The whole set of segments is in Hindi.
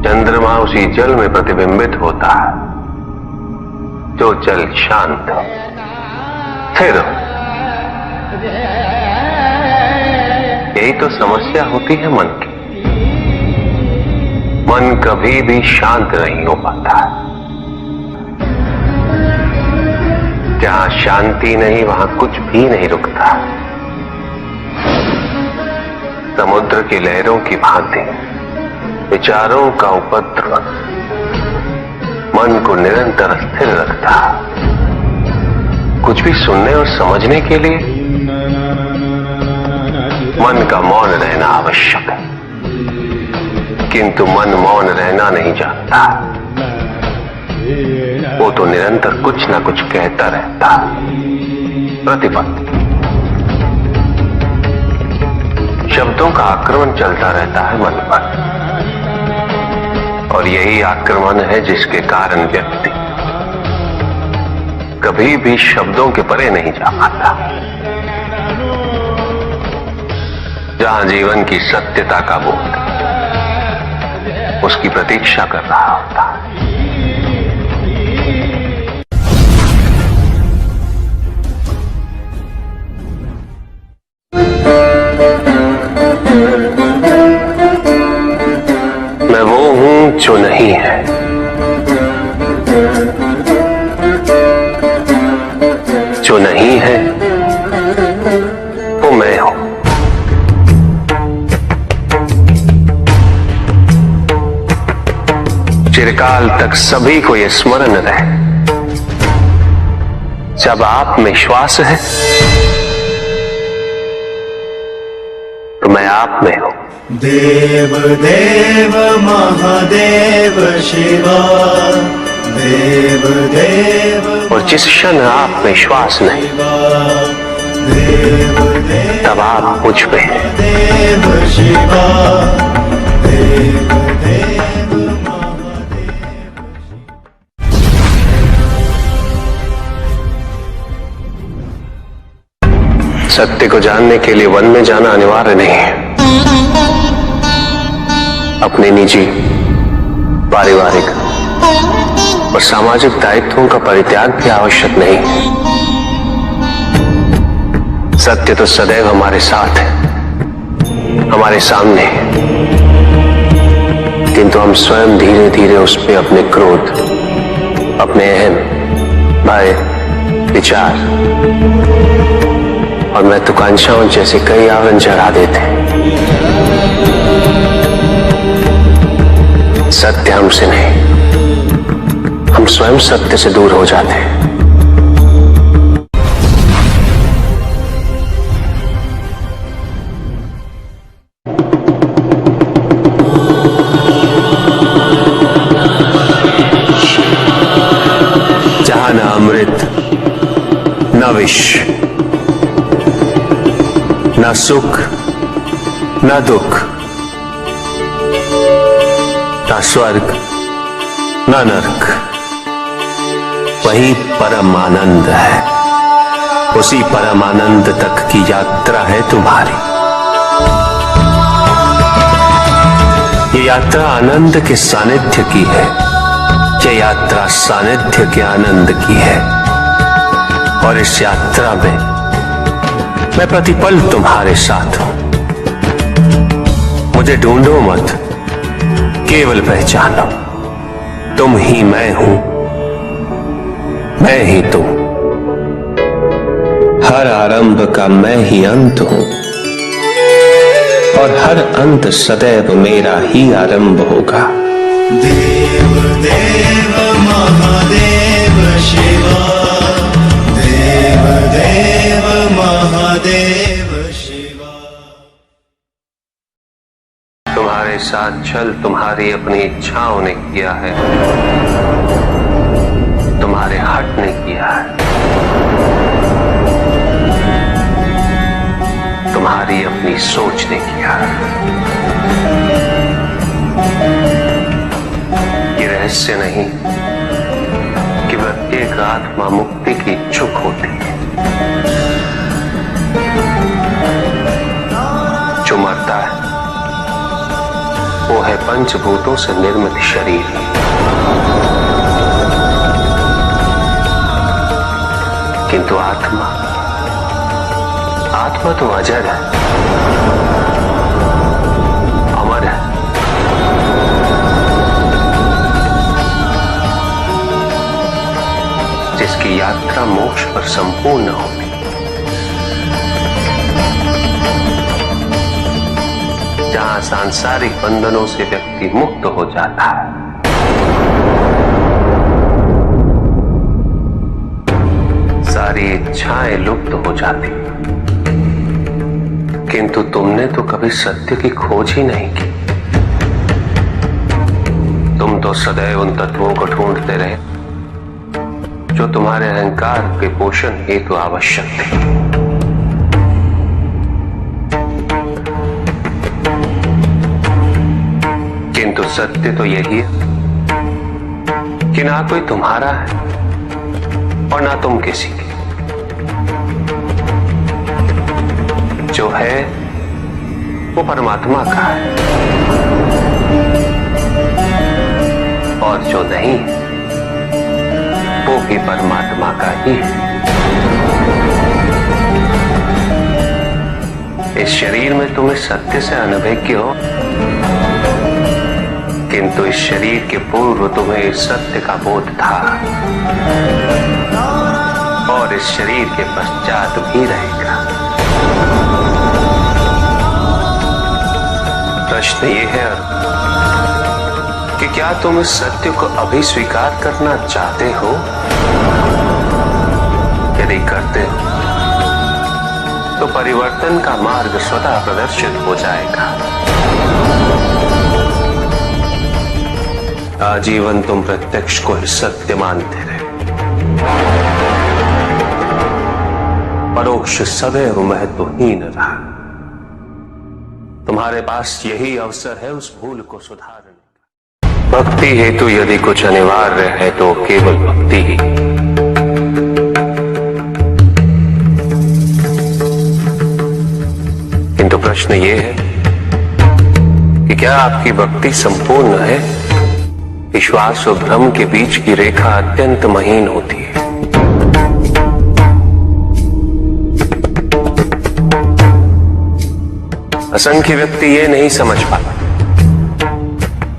चंद्रमा उसी जल में प्रतिबिंबित होता है जो जल शांत हो, स्थिर हो। यही तो समस्या होती है मन की। मन कभी भी शांत नहीं हो पाता है। जहां शांति नहीं वहां कुछ भी नहीं रुकता। समुद्र की लहरों की भांति विचारों का उपद्रव मन को निरंतर स्थिर रखता। कुछ भी सुनने और समझने के लिए मन का मौन रहना आवश्यक है, किंतु मन मौन रहना नहीं जानता। वो तो निरंतर कुछ ना कुछ कहता रहता, प्रतिपद शब्दों का आक्रमण चलता रहता है मन पर, और यही आक्रमण है जिसके कारण व्यक्ति कभी भी शब्दों के परे नहीं जा पाता। जहां जीवन की सत्यता का बोध उसकी प्रतीक्षा कर रहा होता है। मैं वो हूं जो नहीं है, जो नहीं है वो मैं हूं। चिरकाल तक सभी को यह स्मरण रहे, जब आप में श्वास है तो मैं आप में हूं। देव देव महादेव शिवा, देव देव। और जिस क्षण आप में श्वास नहीं तब आप मुझ पे हैं। देव शिवा, देव देव महादेव। सत्य को जानने के लिए वन में जाना अनिवार्य नहीं है। अपने निजी, पारिवारिक और सामाजिक दायित्वों का परित्याग भी आवश्यक नहीं है। सत्य तो सदैव हमारे साथ है, हमारे सामने है, किंतु हम स्वयं धीरे धीरे उस पे अपने क्रोध, अपने अहम, भय, विचार और महत्वाकांक्षाओं जैसे कई आवरण चढ़ा देते हैं। सत्य हमसे नहीं, हम स्वयं सत्य से दूर हो जाते हैं। जहां न अमृत, न विष, न सुख, न दुख, न स्वर्ग, न नरक, वही परम आनंद है। उसी परम आनंद तक की यात्रा है तुम्हारी। ये यात्रा आनंद के सानिध्य की है, ये यात्रा सानिध्य के आनंद की है। और इस यात्रा में मैं प्रतिपल तुम्हारे साथ हूं। मुझे ढूंढो मत, केवल पहचानो, तुम ही मैं हूं, मैं ही तुम। हर आरंभ का मैं ही अंत हूं, और हर अंत सदैव मेरा ही आरंभ होगा। देव देव महादेव शिवा, देव देव महादेव शिवा। तुम्हारे साथ छल तुम्हारी अपनी इच्छाओं ने किया है, तुम्हारे हट ने किया है, तुम्हारी अपनी सोच ने किया है। ये रहस्य नहीं कि प्रत्येक आत्मा मुक्ति की इच्छुक होती है। जो मरता है वो है पंचभूतों से निर्मित शरीर। किंतु आत्मा तो अजर है, अमर है। जिसकी यात्रा मोक्ष पर संपूर्ण होगी। जहां सांसारिक बंधनों से व्यक्ति मुक्त हो जाता है, सारी इच्छाएं लुप्त हो जाती। किंतु तुमने तो कभी सत्य की खोज ही नहीं की। तुम तो सदैव उन तत्वों को ढूंढते रहे जो तुम्हारे अहंकार के पोषण हेतु आवश्यक थे। किंतु सत्य तो यही है कि ना कोई तुम्हारा है और ना तुम किसी के। जो है वो परमात्मा का है, और जो नहीं वो भी परमात्मा का ही है। इस शरीर में तुम इस सत्य से अनभिज्ञ हो, किंतु इस शरीर के पूर्व तुम्हें इस सत्य का बोध था, और इस शरीर के पश्चात भी रहेगा। प्रश्न ये है कि क्या तुम इस सत्य को अभी स्वीकार करना चाहते हो? यदि करते हो तो परिवर्तन का मार्ग स्वतः प्रदर्शित हो जाएगा। आजीवन तुम प्रत्यक्ष को ही सत्य मानते रहे, परोक्ष सदैव महत्वहीन रहा। तुम्हारे पास यही अवसर है उस भूल को सुधारने का। भक्ति हेतु यदि कुछ अनिवार्य है तो केवल भक्ति ही। किंतु प्रश्न ये है कि क्या आपकी भक्ति संपूर्ण है? विश्वास और भ्रम के बीच की रेखा अत्यंत महीन होती है। असंख्य व्यक्ति ये नहीं समझ पाते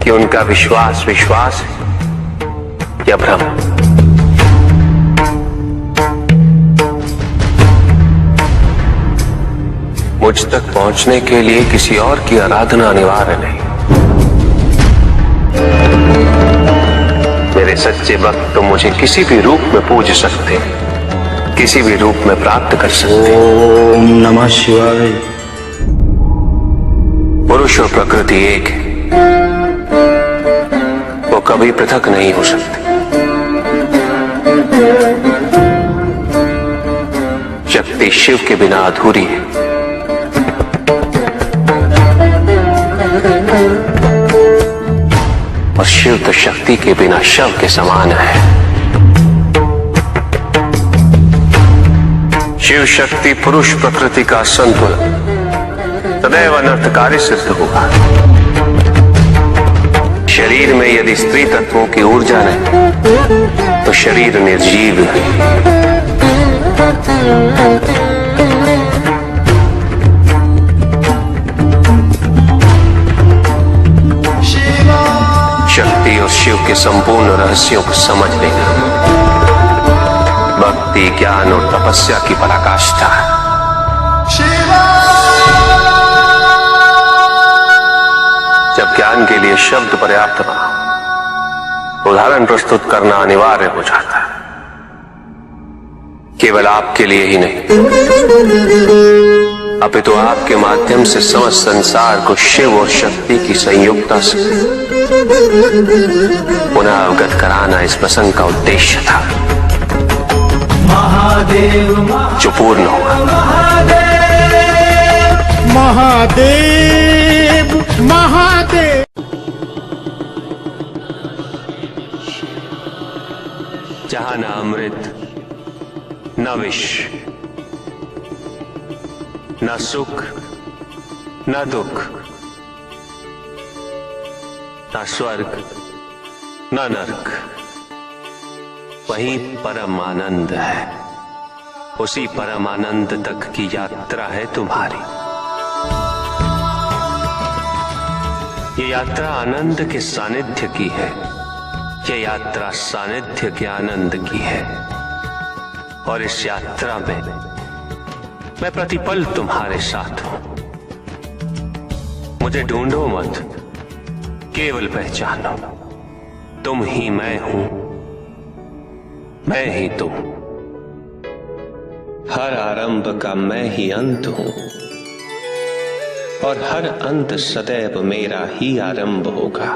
कि उनका विश्वास है या भ्रम। मुझ तक पहुंचने के लिए किसी और की आराधना अनिवार्य नहीं। मेरे सच्चे भक्त तो मुझे किसी भी रूप में पूज सकते, किसी भी रूप में प्राप्त कर सकते। ओम नमः शिवाय। पुरुष और प्रकृति एक है, वो कभी पृथक नहीं हो सकते। शक्ति शिव के बिना अधूरी है, और शिव तो शक्ति के बिना शव के समान है। शिव शक्ति पुरुष प्रकृति का संतुलन सदैव अनर्थकारी सिद्ध होगा। शरीर में यदि स्त्री तत्वों की ऊर्जा नहीं तो शरीर निर्जीव है। शक्ति और शिव के संपूर्ण रहस्यों को समझ लेना भक्ति, ज्ञान और तपस्या की पराकाष्ठा है। जब ज्ञान के लिए शब्द पर्याप्त ना हो, उदाहरण प्रस्तुत करना अनिवार्य हो जाता है। केवल आपके लिए ही नहीं, अपितु आपके माध्यम से समस्त संसार को शिव और शक्ति की संयुक्ता से पुनः अवगत कराना इस प्रसंग का उद्देश्य था, जो पूर्ण हुआ। महादेव महादेव। जहां न अमृत न विष, न सुख न दुख, ना स्वर्ग ना नरक, वही परम आनंद है। उसी परम आनंद तक की यात्रा है तुम्हारी। ये यात्रा आनंद के सानिध्य की है। ये यात्रा सानिध्य के आनंद की है। और इस यात्रा में मैं प्रतिपल तुम्हारे साथ हूं। मुझे ढूंढो मत, केवल पहचानो, तुम ही मैं हूं, मैं ही तुम। हर आरंभ का मैं ही अंत हूं, और हर अंत सदैव मेरा ही आरंभ होगा।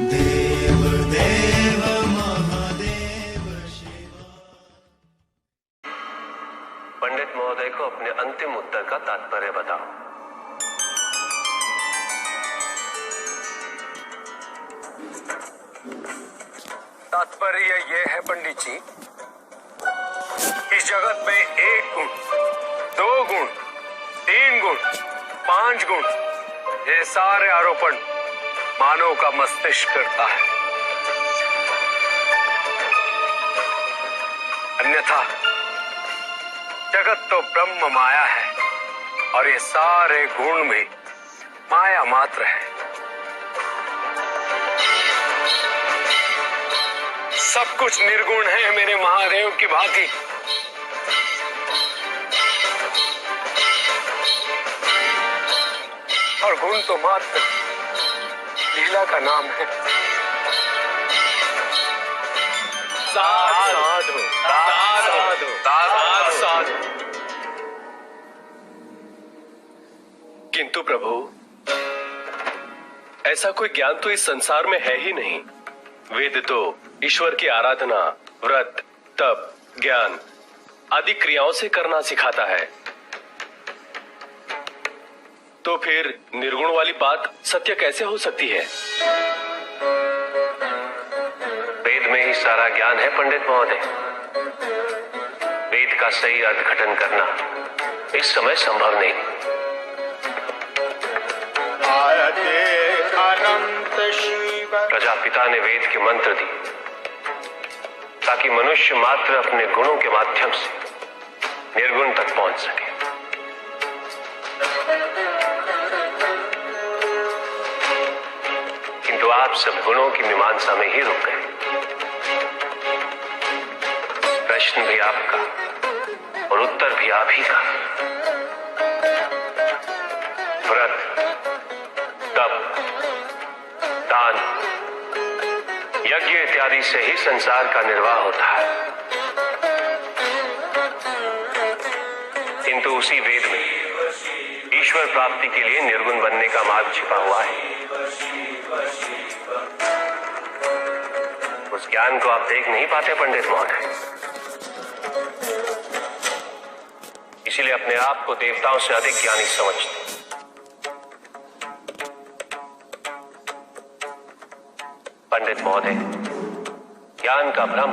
देव देव महादेव शिव। पंडित महोदय को अपने अंतिम उत्तर का तात्पर्य बताओ। तात्पर्य यह है पंडित जी, इस जगत में 1 गुण, 2 गुण, 3 गुण, 5 गुण, ये सारे आरोपण मानव का मस्तिष्क करता है। अन्यथा जगत तो ब्रह्म माया है, और ये सारे गुण भी माया मात्र है। सब कुछ निर्गुण है मेरे महादेव की भांति। और गुण तो मात्र लीला का नाम है। साधु साधु साधु साधु। किंतु प्रभु, ऐसा कोई ज्ञान तो इस संसार में है ही नहीं। वेद तो ईश्वर की आराधना, व्रत, तप, ज्ञान आदि क्रियाओं से करना सिखाता है। तो फिर निर्गुण वाली बात सत्य कैसे हो सकती है? वेद में ही सारा ज्ञान है पंडित महोदय। वेद का सही अर्थघटन करना इस समय संभव नहीं। अनंत शिव। प्रजापिता ने वेद के मंत्र दी ताकि मनुष्य मात्र अपने गुणों के माध्यम से निर्गुण तक पहुंच सके। किंतु आप सब गुणों की मीमांसा में ही रुक गए। प्रश्न भी आपका और उत्तर भी आप ही का। व्रत, तप, दान, यज्ञ इत्यादि से ही संसार का निर्वाह होता है। किंतु उसी वेद में ईश्वर प्राप्ति के लिए निर्गुण बनने का मार्ग छिपा हुआ है। उस ज्ञान को आप देख नहीं पाते पंडित महोदय। इसीलिए अपने आप को देवताओं से अधिक ज्ञानी समझते। पंडित महोदय, ज्ञान का भ्रम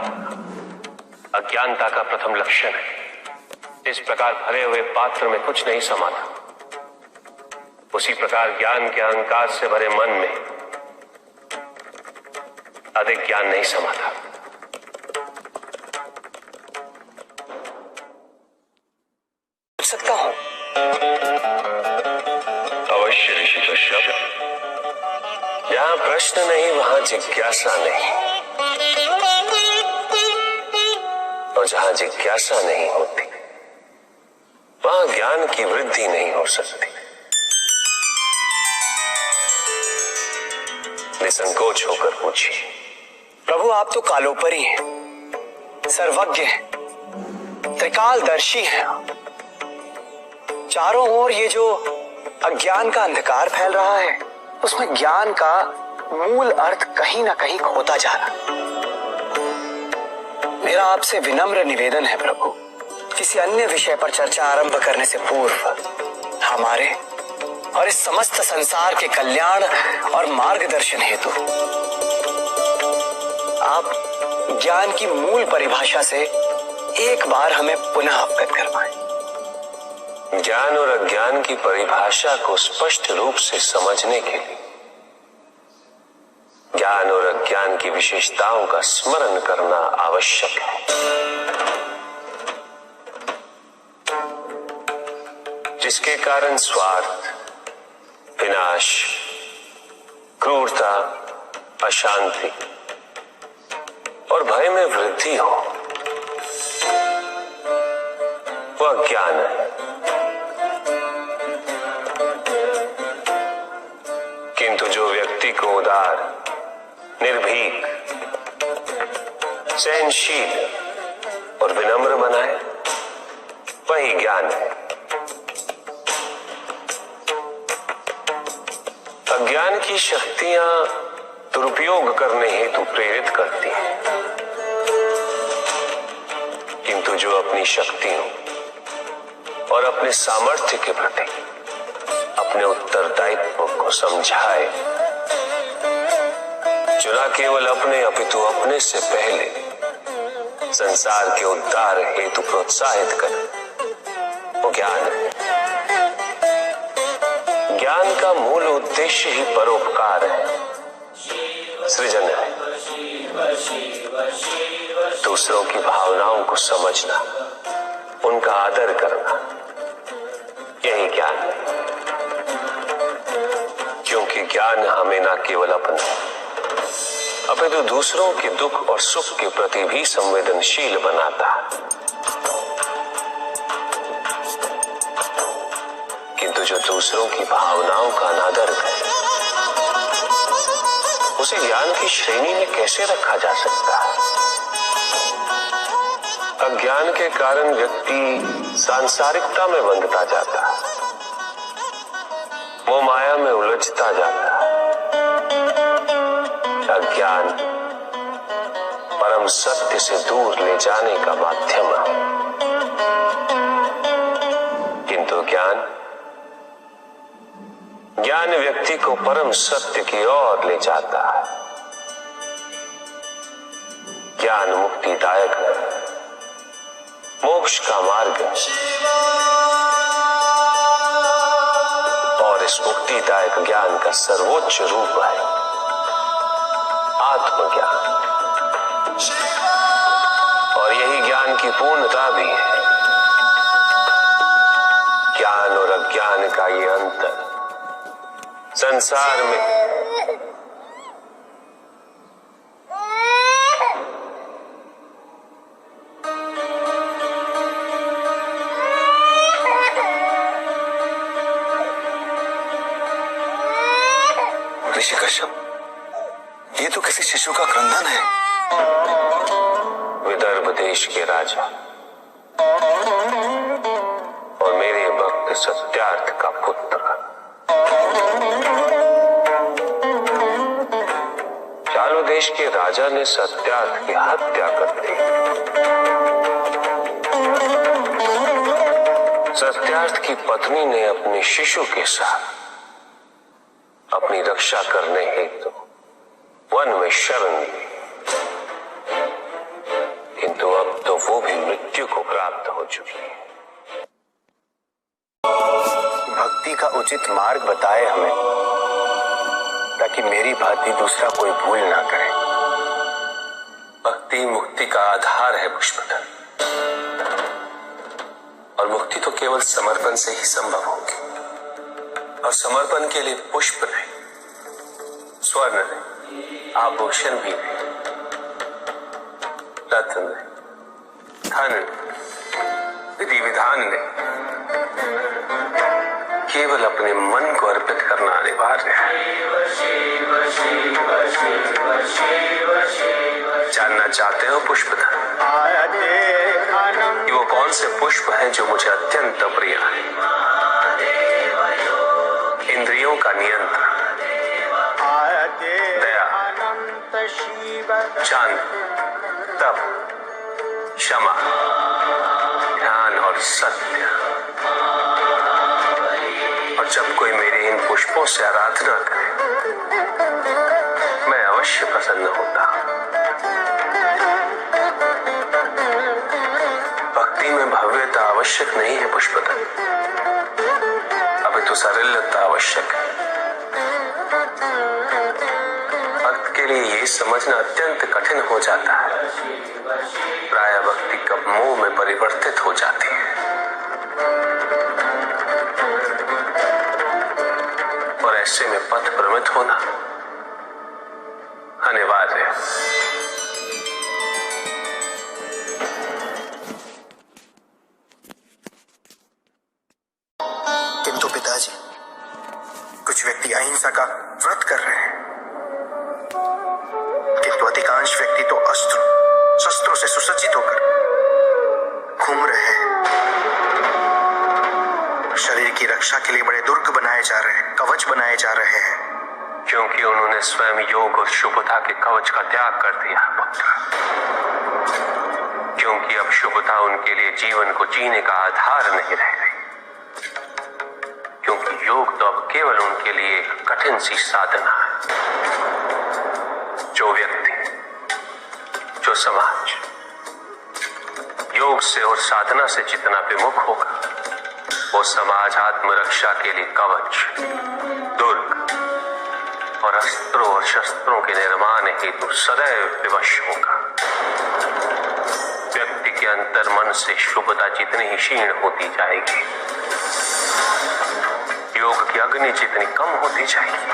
अज्ञानता का प्रथम लक्षण है। इस प्रकार भरे हुए पात्र में कुछ नहीं समाता, उसी प्रकार ज्ञान के अहंकार से भरे मन में अधिक ज्ञान नहीं समाता। पूछ सकता हूं? अवश्य ऋषि कश्यप। जहां प्रश्न नहीं वहां जिज्ञासा नहीं, और जहां जिज्ञासा नहीं होती वहां ज्ञान की वृद्धि नहीं हो सकती। निसंकोच होकर पूछिए। प्रभु, आप तो कालोपरी हैं, सर्वज्ञ हैं, त्रिकालदर्शी हैं। चारों ओर ये जो अज्ञान का अंधकार फैल रहा है, उसमें ज्ञान का मूल अर्थ कहीं ना कहीं खोता जा रहा। मेरा आपसे विनम्र निवेदन है प्रभु, किसी अन्य विषय पर चर्चा आरंभ करने से पूर्व हमारे और इस समस्त संसार के कल्याण और मार्गदर्शन हेतु आप ज्ञान की मूल परिभाषा से एक बार हमें पुनः अवगत करवाएं। ज्ञान और अज्ञान की परिभाषा को स्पष्ट रूप से समझने के लिए की विशेषताओं का स्मरण करना आवश्यक है। जिसके कारण स्वार्थ, विनाश, क्रूरता, अशांति और भय में वृद्धि हो, वह ज्ञान है। किंतु जो व्यक्ति को उदार, निर्भीक, सहनशील और विनम्र बनाए, वही ज्ञान है। अज्ञान की शक्तियां दुरुपयोग करने हेतु प्रेरित करती हैं, किंतु जो अपनी शक्तियों और अपने सामर्थ्य के प्रति अपने उत्तरदायित्व को समझाए, जो न केवल अपने अपितु अपने से पहले संसार के उद्धार हेतु प्रोत्साहित करे, वो ज्ञान है। ज्ञान का मूल उद्देश्य ही परोपकार है, सृजन है। दूसरों की भावनाओं को समझना, उनका आदर करना, यही ज्ञान है। क्योंकि ज्ञान हमें न केवल अपने अपितु दूसरों के दुख और सुख के प्रति भी संवेदनशील बनाता है। किंतु जो दूसरों की भावनाओं का अनादर करे, उसे ज्ञान की श्रेणी में कैसे रखा जा सकता है? अज्ञान के कारण व्यक्ति सांसारिकता में बंधता जाता है, मोह माया में उलझता जाता है। अज्ञान परम सत्य से दूर ले जाने का माध्यम है, किंतु ज्ञान व्यक्ति को परम सत्य की ओर ले जाता है। ज्ञान मुक्तिदायक है, मोक्ष का मार्ग है, और इस मुक्तिदायक ज्ञान का सर्वोच्च रूप है आत्मज्ञान, और यही ज्ञान की पूर्णता भी है। ज्ञान और अज्ञान का ये अंतर संसार में ऋषि कश्यप, ये तो किसी शिशु का क्रंदन है। विदर्भ देश के राजा और मेरे भक्त सत्यार्थ का पुत्र चालू देश के राजा ने सत्यार्थ की हत्या कर दी। सत्यार्थ की पत्नी ने अपने शिशु के साथ अपनी रक्षा करने हेतु वन में शरण ली, किंतु अब तो वो भी मृत्यु को प्राप्त हो चुकी है। भक्ति का उचित मार्ग बताए हमें, ताकि मेरी भांति दूसरा कोई भूल ना करे। भक्ति मुक्ति का आधार है पुष्पदल, और मुक्ति तो केवल समर्पण से ही संभव होगी। और समर्पण के लिए पुष्प नहीं, स्वर्ण नहीं, आभूषण भी नहीं, रत्न नहीं, धन नहीं, विधि विधान नहीं, केवल अपने मन को अर्पित करना अनिवार्य है। जानना चाहते हो पुष्पधर कि वो कौन से पुष्प हैं जो मुझे अत्यंत प्रिय है? इंद्रियों का नियंत्रण, दया, शांति, तप, क्षमा, ध्यान और सत्य। और जब कोई मेरे इन पुष्पों से आराधना करे, मैं अवश्य प्रसन्न होता। भक्ति में भव्यता आवश्यक नहीं है पुष्पदल, अभी तो सरलता आवश्यक है। भक्त के के लिए ये समझना अत्यंत कठिन हो जाता है। प्राय भक्ति कब मोह में परिवर्तित हो जाती है और ऐसे में पथ भ्रमित होना अनिवार्य है। किंतु पिताजी, कुछ व्यक्ति अहिंसा का व्रत कर रहे हैं, किंतु अधिकांश व्यक्ति तो शस्त्रों से सुसज्जित होकर घूम रहे हैं। शरीर की रक्षा के लिए बड़े दुर्ग बनाए जा रहे हैं, कवच बनाए जा रहे हैं, क्योंकि उन्होंने स्वयं योग और शुभता के कवच का त्याग कर दिया पुत्र। क्योंकि अब शुभता उनके लिए जीवन को जीने का आधार नहीं रह गई, क्योंकि योग तो अब केवल उनके लिए एक कठिन सी साधना है। जो व्यक्ति, जो समाज योग से और साधना से जितना विमुख होगा, वो समाज आत्मरक्षा के लिए कवच, दुर्ग और अस्त्रों और शस्त्रों के निर्माण हेतु सदैव विवश होगा। व्यक्ति के अंतर मन से शुभता जितनी ही क्षीण होती जाएगी, योग की अग्नि जितनी कम होती जाएगी,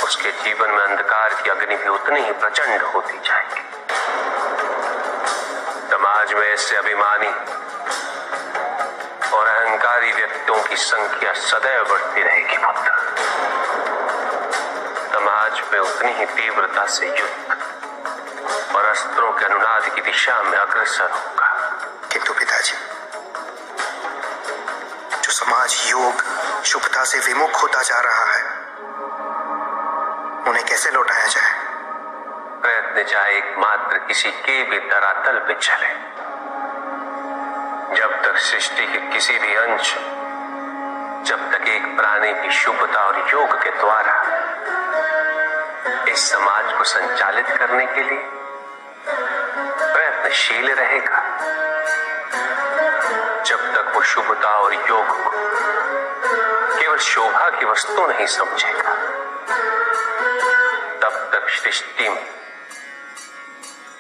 उसके जीवन में अंधकार की अग्नि भी उतनी ही प्रचंड होती जाएगी। समाज में ऐसे अभिमानी और अहंकारी व्यक्तियों की संख्या सदैव बढ़ती रहेगी पुत्र। समाज में उतनी ही तीव्रता से युद्ध और अस्त्रों के अनुनाद की दिशा में अग्रसर होगा। किंतु पिताजी, जो समाज योग शुभता से विमुख होता जा रहा है, उन्हें कैसे लौटाया जाए? प्रयत्न चाहे एकमात्र किसी के भी धरातल पे चले, जब तक सृष्टि के किसी भी अंश, जब तक एक प्राणी की शुभता और योग के द्वारा इस समाज को संचालित करने के लिए प्रयत्नशील रहेगा, जब तक वो शुभता और योग को केवल शोभा की वस्तु नहीं समझेगा, तब तक सृष्टि में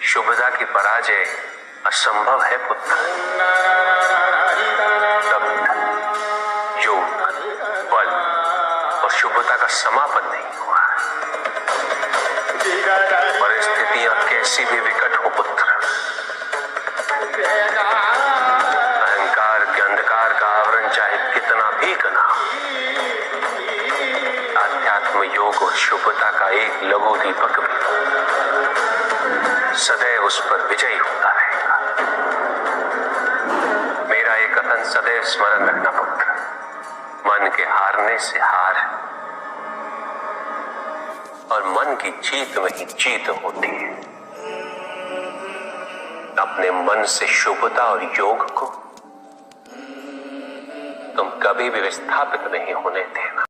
शुभता की पराजय असंभव है पुत्र। तब तक योग, बल और शुभता का समापन नहीं हुआ है। परिस्थितियां कैसी भी विकट हो पुत्र, अहंकार के अंधकार का आवरण चाहे कितना भी घना हो, आध्यात्म योग और शुभता का एक लघु दीपक भी सदैव उस पर विजयी होता रहेगा। मेरा एक कथन सदैव स्मरण रखना पुत्र, मन के हारने से हार और मन की जीत में ही जीत होती है। अपने मन से शुभता और योग को तुम कभी भी विस्थापित नहीं होने देना।